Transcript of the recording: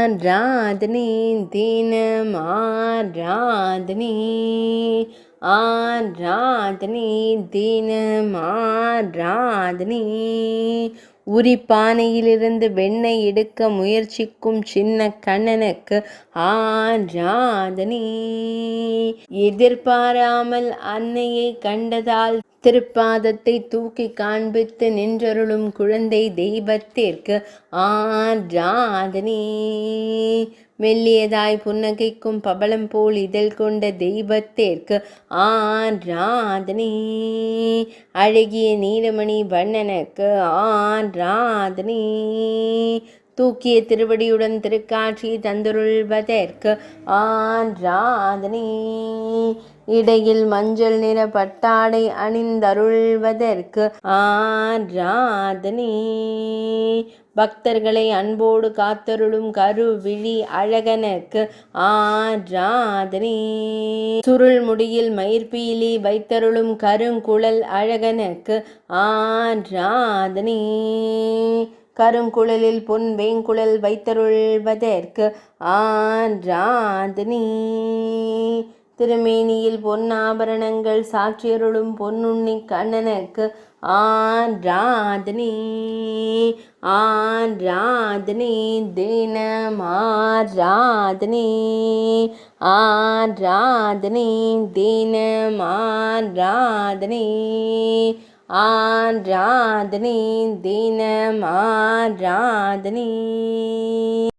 ஆராதனை தினம் ஆராதனை ஆராதனை தினம் ஆராதனை உரிப்பானையிலிருந்து வெண்ணெய் எடுக்க முயற்சிக்கும் சின்ன கண்ணனுக்கு ஆராதனை எதிர்பாராமல் அன்னையை கண்டதால் திருப்பாதத்தை தூக்கி காண்பித்து நின்றருளும் குழந்தை தெய்வத்திற்கு ஆராதனை மெல்லியதாய் புன்னகைக்கும் பவளம் போல் இதழ் கொண்ட தெய்வத்திற்கு ஆராதனை அழகிய நீலமணி வண்ணனுக்கு ஆராதனை தூக்கிய திருவடியுடன் திருக்காட்சி தந்துருள்வதற்கு ஆராதனை இடையில் மஞ்சள் நிற பட்டாடை அணிந்தருள்வதற்கு ஆராதனை பக்தர்களை அன்போடு காத்தருளும் கருவிழி அழகனுக்கு ஆராதனை சுருள் முடியில் மயிர்பீலி வைத்தருளும் கருங்குழல் அழகனுக்கு ஆராதனை கருங்குழலில் பொன் வேங்குழல் வைத்தருள்வதற்கு ஆராதனை திருமேனியில் பொன்னாபரணங்கள் சாட்சியருளும் பொன்னுண்ணி கண்ணனுக்கு ஆராதனை ஆராதனை தினம் ஆராதனை ஆராதனை தினம் ஆராதனை ஆராதனை தினம் ஆராதனை.